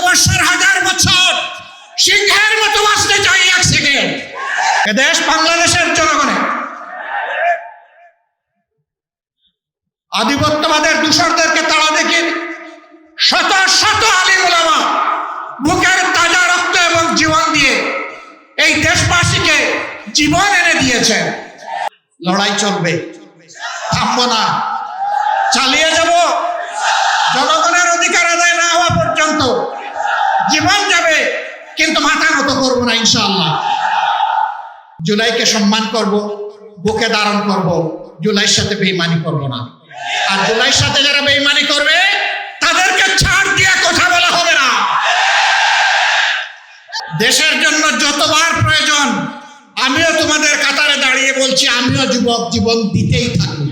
শতবর্ষের 1000 বছর সিংহের মতো বাঁচতে চাই 1 সেকেন্ড। এ দেশ বাংলাদেশের জনগণের। আধিপত্যবাদের দূষরদেরকে তাড়া দেখে শত শত আলিম ওলামা বুকের তাজা রক্ত এবং জীবন দিয়ে এই দেশবাসীকে জীবন এনে দিয়েছেন। লড়াই চলবে, থামবো না, চালিয়ে যাব। জনগণের অধিকার আদায় না হওয়া পর্যন্ত জীবন যাবে, কিন্তু মাথা নত করবো না ইনশাআল্লাহ। জুলাইকে সম্মান করব, বুকে ধারণ করব, জুলাইয়ের সাথে বেঈমানি করব না। আর জুলাইয়ের সাথে যারা বেঈমানি করবে তাদেরকে ছাড় দিয়ে কথা বলা হবে না। দেশের জন্য যতবার প্রয়োজন আমিও তোমাদের কাতারে দাঁড়িয়ে বলছি, আমিও যুবক, জীবন দিতেই থাকবো।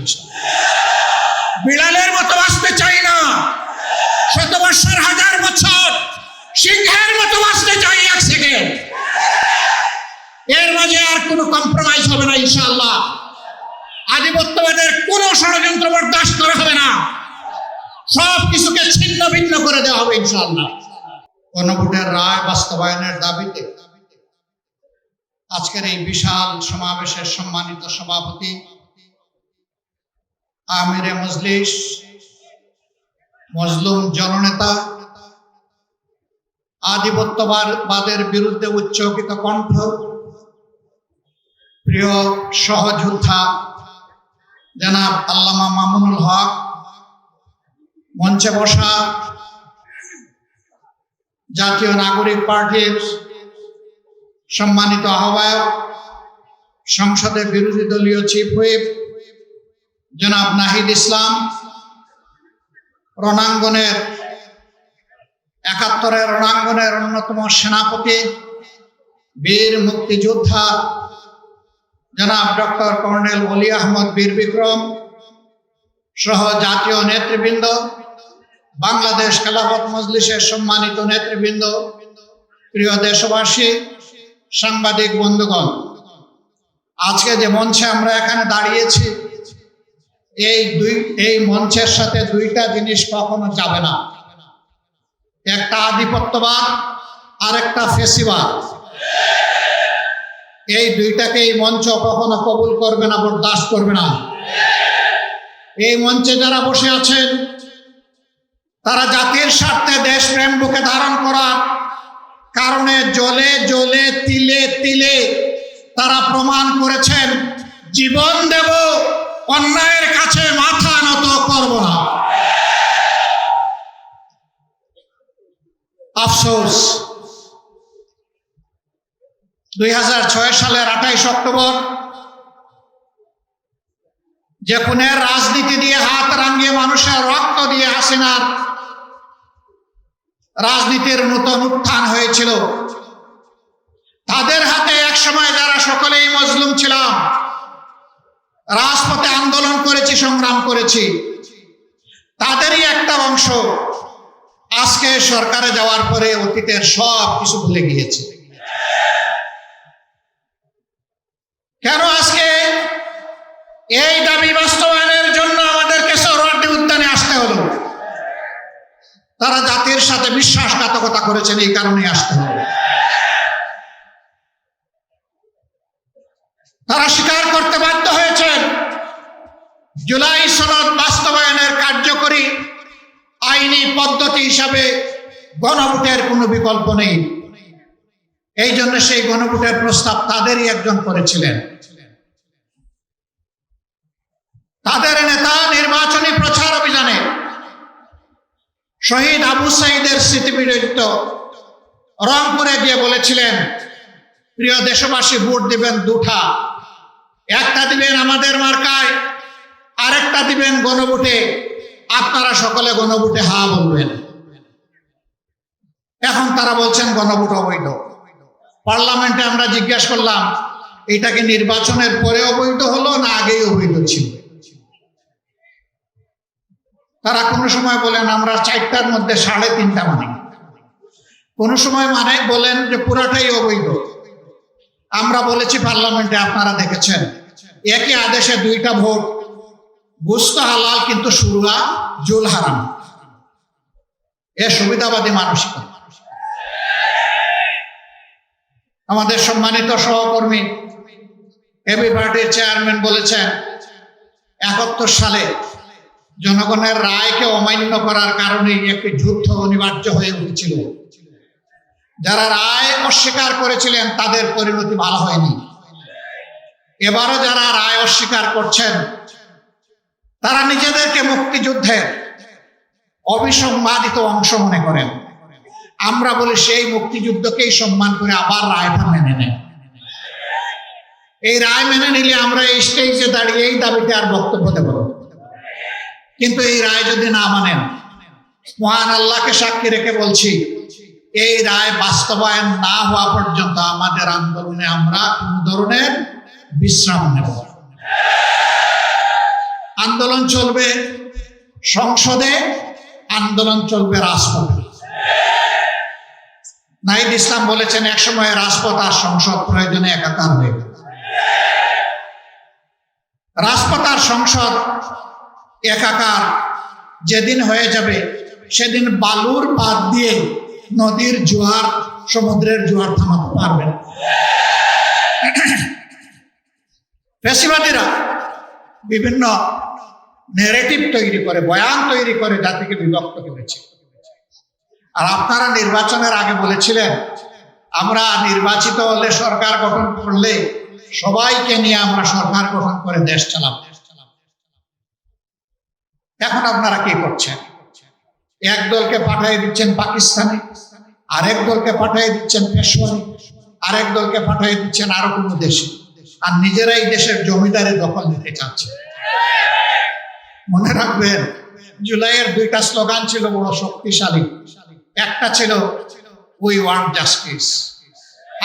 বিড়ালের মতো বাঁচতে চাই না, শতবর্ষের 1000 বছর সিংহের মতো বাঁচতে চাই 1 সেকেন্ড। এর মাঝে আর কোনো কম্প্রোমাইজ হবে না ইনশাআল্লাহ। আধিপত্যবাদের কোন ষড়যন্ত্র বরদাস্ত করা হবে না। সব কিছুকে ছিন্ন ভিন্ন করে দেওয়া হবে ইনশাআল্লাহ। গণভোটের রায় বাস্তবায়নের দাবিতে আজকের এই বিশাল সমাবেশের সম্মানিত সভাপতি আমিরে মজলিস, মজলুম জননেতা, আধিপত্যবাদের বিরুদ্ধে উচ্চকিত কণ্ঠ, প্রিয় সহযোদ্ধা জনাব আল্লামা মামুনুল হক, মঞ্চে বসা জাতীয় নাগরিক পার্টির সম্মানিত আহ্বায়ক, সংসদের বিরোধী দলীয় চিফ হুইপ জনাব নাহিদ ইসলাম, রণাঙ্গনের 71-এর রণাঙ্গনের অন্যতম সেনাপতি, বীর মুক্তিযোদ্ধা জনাব ডক্টর কর্নেল ওলি আহমদ বীর বিক্রম সহ জাতীয় নেতৃবৃন্দ, বাংলাদেশ খেলাফত মজলিসের সম্মানিত নেতৃবৃন্দ, প্রিয় দেশবাসী, সাংবাদিক বন্ধুগণ, আজকে যে মঞ্চে আমরা এখানে দাঁড়িয়েছি, এই মঞ্চের সাথে দুইটা জিনিস কখনো যাবে না। একটা আধিপত্যবাদ আর একটা ফেসিবাদ। এই দুইটাকে এই মঞ্চ কখনো কবুল করবে না, বরদাস্ত করবে না। এই মঞ্চে যারা বসে আছেন তারা জাতির স্বার্থে দেশপ্রেম বুকে ধারণ করার কারণে জ্বলে জ্বলে তিলে তিলে তারা প্রমাণ করেছেন, জীবন দেব, অন্যায়ের কাছে মাথা নত করব না। আফসোস, 2006 সালের 28 অক্টোবর যে খুনের রাজনীতি দিয়ে হাত রাঙিয়ে মানুষের রক্ত দিয়ে হাসিনার রাজনীতির নতুন উত্থান হয়েছিল, তাদের হাতে একসময় যারা সকলেই মজলুম ছিলাম, রাজপথে আন্দোলন করেছি, সংগ্রাম করেছি, তাদেরই একটা অংশ আজকে সরকারে যাওয়ার পরে অতীতের সব কিছু ভুলে গিয়েছে। কেন আজকে এই দাবি বাস্তবায়নের জন্য আমাদেরকে সোহরাওয়ার্দী উদ্যানে আসতে হলো? তারা জাতির সাথে বিশ্বাসঘাতকতা করেছেন, এই কারণে আসতে হলো। তারা স্বীকার করতে বাধ্য হয়েছেন জুলাই সনদ বাস্তবায়নের কার্যকরী আইনি পদ্ধতি হিসাবে গণভোটের কোনো বিকল্প নেই। এই জন্য সেই গণভোটের প্রস্তাব তাদেরই একজন করেছিলেন। তাদের নেতা নির্বাচনী প্রচার অভিযানে শহীদ আবু সাঈদের স্মৃতিবিজড়িত রংপুরে গিয়ে বলেছিলেন, প্রিয় দেশবাসী, ভোট দিবেন দুটা, একটা দিবেন আমাদের মার্কায়, আরেকটা দিবেন গণভোটে। আপনারা সকলে গণভোটে হা বলবেন। এখন তারা বলছেন গণভোট অবৈধ। পার্লামেন্টে আমরা জিজ্ঞেস করলাম, এটা কি নির্বাচনের পরে অবৈধ হলো না আগেই অবৈধ ছিল? তারা কোনো সময় বলেন আমরা 4টার মধ্যে 3.5টা মানি, কোনো সময় মানে বলেন যে পুরাটাই অবৈধ। আমরা বলেছি পার্লামেন্টে, আপনারা দেখেছেন একই আদেশে 2টা ভোট, গোশত হালাল কিন্তু শুরুয়া জুল হারাম। এ সুবিধাবাদী মানসিকতা। আমাদের সম্মানিত সহকর্মী এবি পার্টির চেয়ারম্যান বলেছেন ৭১ সালে জনগণের রায়কে অমান্য করার কারণে একটি যুদ্ধ অনিবার্য হয়ে উঠেছিল। যারা রায় অস্বীকার করেছিলেন তাদের পরিণতি ভালো হয়নি। এবারও যারা রায় অস্বীকার করছেন তারা নিজেদেরকে মুক্তিযুদ্ধের অবিসংবাদিত অংশ মনে করেন। আমরা বলি সেই মুক্তিযুদ্ধকেই সম্মান করে আবার রায়টা মেনে নেন। এই রায় মেনে নিলে আমরা এই স্টেজে দাঁড়িয়ে এই দাবিতে আর বক্তব্য দেব, কিন্তু এই রায় যদি না মানেন, মহান আল্লাহকে সাক্ষী রেখে বলছি, এই রায় বাস্তবায়ন না হওয়া পর্যন্ত আমাদের আন্দোলনে আমরা কোন ধরনের বিশ্রাম নেব। আন্দোলন চলবে সংসদে, আন্দোলন চলবে রাজপথে। নাহিদ ইসলাম বলেছেন একসময় রাজপথ আর সংসদ প্রয়োজনে একাকার হয়ে গেল। রাজপথ আর সংসদ একাকার যেদিন হয়ে যাবে সেদিন বালুর বাদ দিয়ে নদীর জোয়ার, সমুদ্রের জোয়ার থামাতে পারবেন। ফ্যাসিবাদীরা বিভিন্ন ন্যারেটিভ তৈরি করে, বয়ান তৈরি করে জাতিকে বিভক্ত করেছে। আর আপনারা নির্বাচনের আগে বলেছিলেন আমরা নির্বাচিত হলে, সরকার গঠন করলে সবাইকে নিয়ে আমরা সরকার গঠন করে দেশ চালাবো। এখন আপনারা কি করছেন? এক দলকে পাঠিয়ে দিচ্ছেন পাকিস্তানে, আরেক দলকে পাঠিয়ে দিচ্ছেন পেশোয়ারে, আরেক দলকে পাঠিয়ে দিচ্ছেন আরো কোনো দেশে, আর নিজেরাই দেশের জমিদারি দখল নিতে চাচ্ছে। মনে রাখবেন, জুলাইয়ের দুইটা স্লোগান ছিল বড় শক্তিশালী। একটা ছিল উই ওয়ান্ট জাস্টিস,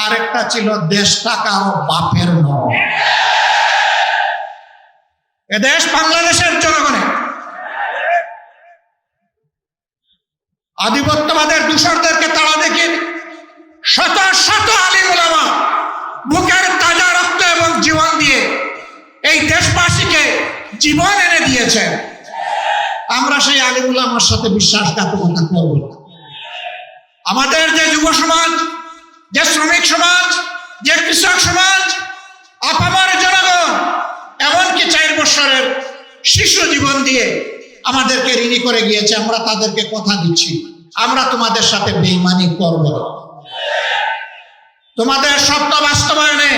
আর একটা ছিল দেশটা কারো বাপের নয়। এদেশ বাংলাদেশের জনগণের। আধিপত্যবাদের দূষরদেরকে তাড়া দেখে শত শত আলিম উলামা বুকের তাজা রক্ত এবং জীবন দিয়ে এই দেশবাসীকে জীবন এনে দিয়েছেন। আমরা সেই আলিম উলামার সাথে বিশ্বাসঘাতকতা করব না। আমাদের যে যুব সমাজ, যে শ্রমিক সমাজ, যে কৃষক সমাজ, আপামর জনগণ, এমনকি 4 বছরের শিশু জীবন দিয়ে আমাদেরকে ঋণী করে গিয়েছে, আমরা তাদেরকে কথা দিচ্ছি আমরা তোমাদের সাথে বেঈমানি করব না। তোমাদের সত্য বাস্তবায়নে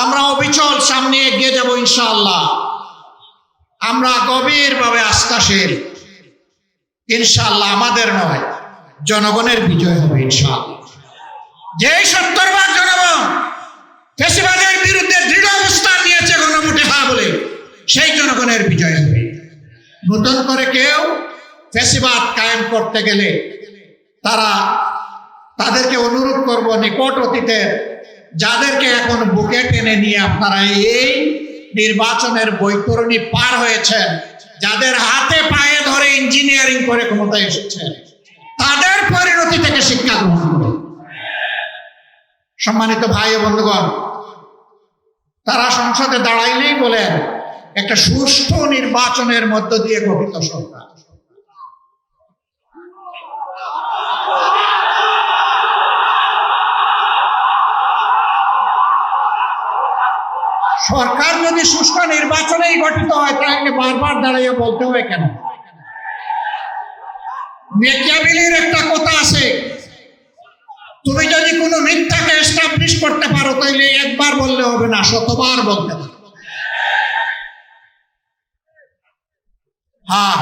আমরা অবিচল সামনে এগিয়ে যাব ইনশাআল্লাহ। আমরা গভীরভাবে আস্থাশীল, ইনশাআল্লাহ আমাদের নয় জনগণের বিজয় হবে ইনশাআল্লাহ। যেই 70 ভাগ জনগণ ফ্যাসিবাদের বিরুদ্ধে দৃঢ় অবস্থান নিয়েছে গণভোটে হ্যাঁ বলে, সেই জনগণের বিজয় হবে। নতুন করে কেউ ফ্যাসিবাদ কায়েম করতে গেলে তাদেরকে অনুরোধ করব, নিকট অতীতের যাদেরকে এখন বুকে টেনে নিয়ে আপনারা এই নির্বাচনের বৈতরণী পার হয়েছেন, যাদের হাতে পায়ে ধরে ইঞ্জিনিয়ারিং করে ক্ষমতায় এসেছেন, তাদের পরিণতি থেকে শিক্ষা গ্রহণ করুন। সম্মানিত ভাই ও বন্ধুগণ, তারা সংসদে দাঁড়াইলেই বলেন একটা সুষ্ঠু নির্বাচনের মধ্য দিয়ে গঠিত সরকার। সরকার যদি সুষ্ঠু নির্বাচনেই গঠিত হয় তাহলে বারবার দাঁড়িয়ে বলতে হয় কেন? মেকিয়াভেলির একটা কথা আছে, তুমি যদি কোনো মিথ্যাকে এস্টাবলিশ করতে পারো তাহলে একবার বললে হবে না, শতবার বলতে হবে। হ্যাঁ,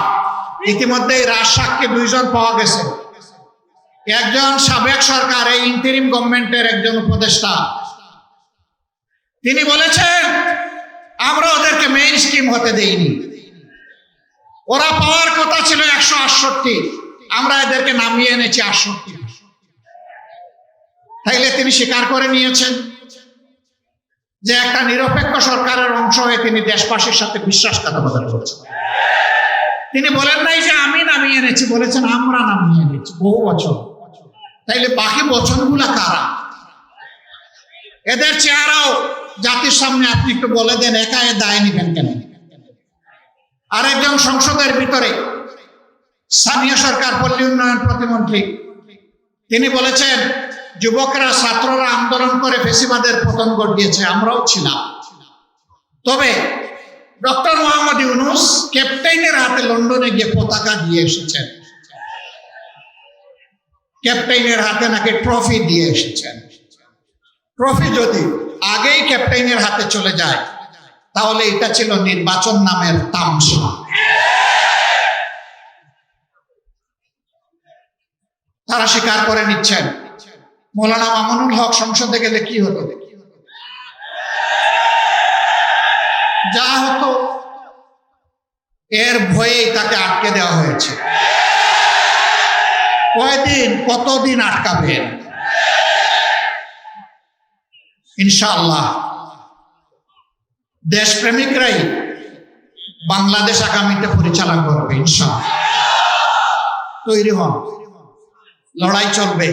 ইতিমধ্যেই রাজসাক্ষী 2 জন পাওয়া গেছে। একজন সাবেক সরকার, এই ইন্টারিম গভর্নমেন্টের একজন উপদেষ্টা, তিনি বলেছেন আমরা ওদেরকে মেইন স্ট্রিম হতে দেইনি, ওরা পাওয়ার কথা ছিল 168, আমরা এদেরকে নামিয়ে এনেছি 68। তাইলে তিনি স্বীকার করে নিয়েছেন যে একটা নিরপেক্ষ সরকারের অংশ হয়ে তিনি দেশবাসীর সাথে বিশ্বাসঘাতকতা করেছেন। তিনি বলেন নাই যে আমি নামিয়ে এনেছি, বলেছেন আমরা নামিয়ে এনেছি বহু বছর। তাইলে বাকি বচনগুলা কারা? এদের চেহারাও জাতির সামনে আপনি একটু বলে দেন, একা দায় নিবেন কেন? আরেকজন সংসদের ভিতরে স্থানীয় সরকার পল্লী উন্নয়ন প্রতিমন্ত্রী, তিনি বলেছেন যুবকরা ছাত্ররা আন্দোলন করে ফেসিবাদের পতন ঘটিয়েছে, আমরাও ছিলাম। তবে ডক্টর মোহাম্মদ ইউনূস ক্যাপ্টেনের হাতে লন্ডনে গিয়ে পতাকা দিয়ে এসেছেন, ক্যাপ্টেনের হাতে নাকি ট্রফি দিয়ে এসেছেন। ট্রফি যদি আগেই ক্যাপ্টেনের হাতে চলে যায় তাহলে এটা ছিল নির্বাচন নামের তামসা। তারা স্বীকার করে নিচ্ছেন মৌলানা মামুনুল হক সংসদে গেলে কি হতো, যা হতো এর ভয়েই তাকে আটকে দেওয়া হয়েছে। কয়দিন, কতদিন আটকাবেন? ইনশাআল্লাহ দেশপ্রেমিকরাই বাংলাদেশ আগামীতে পরিচালনা করবে ইনশাআল্লাহ। তৈরি হন, লড়াই চলবে,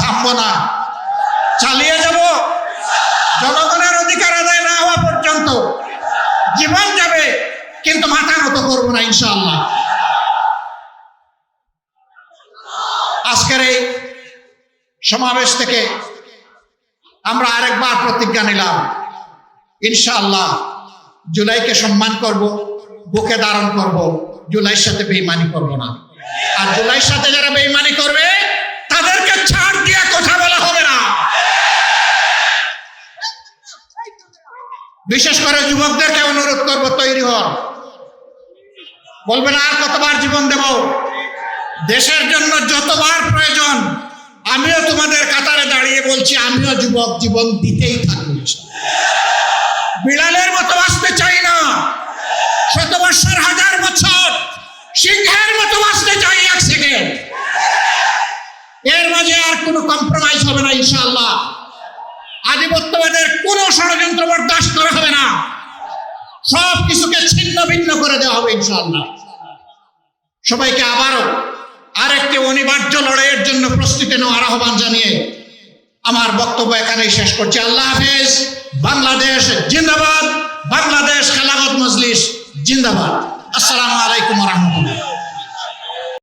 থামবো না, চালিয়ে যাব। জনগণের অধিকার আদায় না হওয়া পর্যন্ত জীবন যাবে, কিন্তু মাথা নত করবো না ইনশাআল্লাহ। আজকের এই সমাবেশ থেকে আমরা আরেকবার প্রতিজ্ঞা নিলাম, ইনশাআল্লাহ জুলাইকে সম্মান করব, বুকে ধারণ করব, জুলাইয়ের সাথে বেঈমানি করব না। আর জুলাইয়ের সাথে যারা বেঈমানি করবে তাদেরকে ছাড় দিয়ে কথা বলা হবে না। বিশেষ করে যুবকদেরকে অনুরোধ করব, তৈরি হন। বলবেন আর কতবার জীবন দেব? দেশের জন্য যতবার প্রয়োজন আমিও তোমাদের কাতারে দাঁড়িয়ে বলছি, আমিও যুবক, জীবন দিতেই থাকবো। বিড়ালের মতো বাঁচতে চাই না, 100 বছর, 1000 বছর, সিংহের মতো বাঁচতে চাই 1 সেকেন্ড। এর মাঝে আর কোনো কম্প্রোমাইজ হবে না ইনশাআল্লাহ। আধিপত্যবাদের কোনো ষড়যন্ত্র বরদাস্ত করা হবে না, সব কিছুকে ছিন্ন ভিন্ন করে দেওয়া হবে ইনশাআল্লাহ। সবাইকে আবারও আরেকটি অনিবার্য লড়াইয়ের জন্য প্রস্তুতি নেওয়ার আহ্বান জানিয়ে আমার বক্তব্য এখানেই শেষ করছি। আল্লাহ হাফেজ। বাংলাদেশ জিন্দাবাদ, বাংলাদেশ খেলাফত মজলিস জিন্দাবাদ। আসসালামু আলাইকুম ওয়া রাহমাতুল্লাহ।